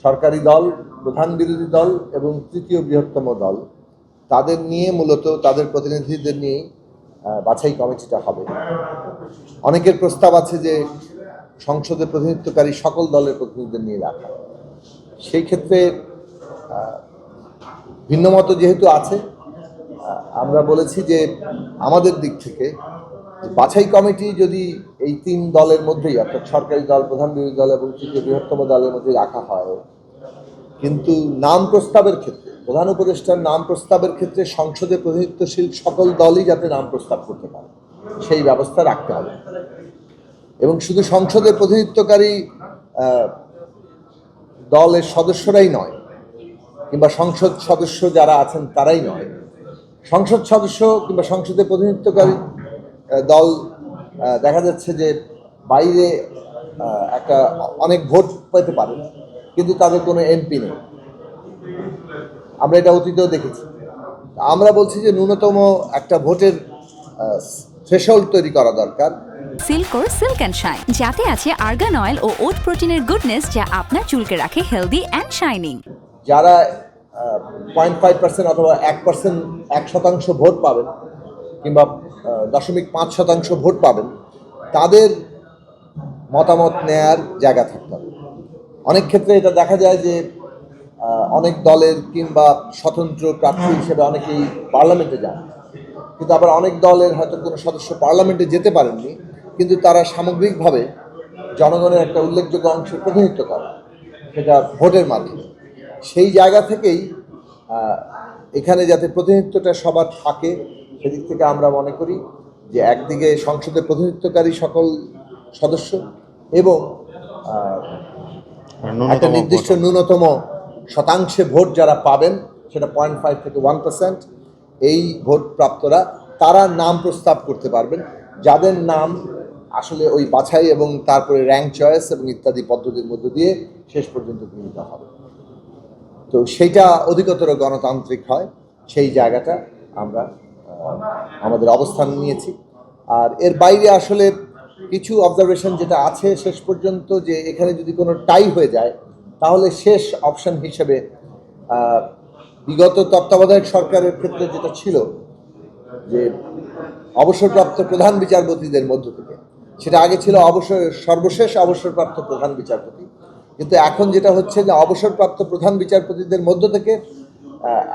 সরকারি দল, প্রধান বিরোধী দল এবং তৃতীয় বৃহত্তম দল, তাদের নিয়ে মূলত তাদের প্রতিনিধিদের নিয়ে বাছাই কমিটিটা হবে। অনেকের প্রস্তাব আছে যে সংসদে প্রতিনিধিত্বকারী সকল দলের প্রতিনিধিদের নিয়ে রাখা। সেই ক্ষেত্রে ভিন্নমত যেহেতু আছে, আমরা বলেছি যে আমাদের দিক থেকে বাছাই কমিটি যদি এই তিন দলের মধ্যেই, অর্থাৎ সরকারি দল, প্রধান বিরোধী দল এবং তৃতীয় বৃহত্তম দলের মধ্যে রাখা হয়, কিন্তু নাম প্রস্তাবের ক্ষেত্রে, প্রধান উপদেষ্টার নাম প্রস্তাবের ক্ষেত্রে সংসদে প্রতিনিধিত্বশীল সকল দলই যাতে নাম প্রস্তাব করতে পারে সেই ব্যবস্থা রাখতে হবে। এবং শুধু সংসদে প্রতিনিধিত্বকারী দলের সদস্যরাই নয়, কিংবা সংসদ সদস্য যারা আছেন তারাই নয়, সংসদ সদস্য কিংবা সংসদে প্রতিনিধিত্বকারী দল দেখা যাচ্ছে যে বাইরে একটা অনেক ভোট পেতে পারে, কিন্তু তাদের কোনো এমপি নেই। আমরা এটা অতীতেও দেখেছি। আমরা বলছি যে ন্যূনতম একটা ভোটের থ্রেশহোল্ড তৈরি করা দরকার। সিল্কোর সিল্ক অ্যান্ড শাইন, যাতে আছে আর্গান অয়েল ও ওট প্রোটিনের গুডনেস, যা আপনার চুলকে রাখে হেলদি অ্যান্ড শাইনিং। যারা 0.5% অথবা 1% ভোট পাবেন, কিংবা 0.5% ভোট পাবেন, তাদের মতামত নেয়ার জায়গা থাকতে হবে। অনেক ক্ষেত্রে এটা দেখা যায় যে অনেক দলের কিংবা স্বতন্ত্র প্রার্থী হিসেবে অনেকেই পার্লামেন্টে যান, কিন্তু আবার অনেক দলের হয়তো কোনো সদস্য পার্লামেন্টে যেতে পারেননি, কিন্তু তারা সামগ্রিকভাবে জনগণের একটা উল্লেখযোগ্য অংশের প্রতিনিধিত্ব করে, সেটা ভোটের মাধ্যমে। সেই জায়গা থেকেই এখানে যাতে প্রতিনিধিত্বটা সবার থাকে, সেদিক থেকে আমরা মনে করি যে একদিকে সংসদে প্রতিনিধিত্বকারী সকল সদস্য এবং একটা নির্দিষ্ট ন্যূনতম শতাংশে ভোট যারা পাবেন, সেটা 0.5 থেকে 1%, এই ভোট প্রাপ্তরা তারা নাম প্রস্তাব করতে পারবেন, যাদের নাম আসলে ওই বাছাই এবং তারপরে র্যাঙ্ক চয়েস এবং ইত্যাদি পদ্ধতির মধ্য দিয়ে শেষ পর্যন্ত গৃহীত হবে। তো সেইটা অধিকতর গণতান্ত্রিক হয়, সেই জায়গাটা আমরা আমাদের অবস্থান নিয়েছি। আর এর বাইরে আসলে কিছু অবজারভেশন যেটা আছে শেষ পর্যন্ত, যে এখানে যদি কোনো টাই হয়ে যায়, তাহলে শেষ অপশন হিসেবে বিগত তত্ত্বাবধায়ক সরকারের ক্ষেত্রে যেটা ছিল যে অবসরপ্রাপ্ত প্রধান বিচারপতিদের মধ্য থেকে, সেটা আগে ছিল সর্বশেষ অবসরপ্রাপ্ত প্রধান বিচারপতি, কিন্তু এখন যেটা হচ্ছে যে অবসরপ্রাপ্ত প্রধান বিচারপতিদের মধ্য থেকে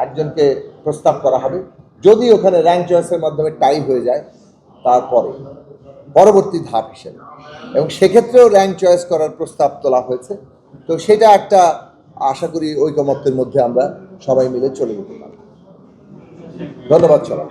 একজনকে প্রস্তাব করা হবে, যদি ওখানে র্যাঙ্ক চয়েসের মাধ্যমে টাই হয়ে যায়, তারপরে পরবর্তী ধাপ হিসেবে, এবং সেক্ষেত্রেও র্যাঙ্ক চয়েস করার প্রস্তাব তোলা হয়েছে। তো সেটা একটা আশা করি ঐকমত্যের মধ্যে আমরা সবাই মিলে চলে যেতে পারি। ধন্যবাদ সবাই।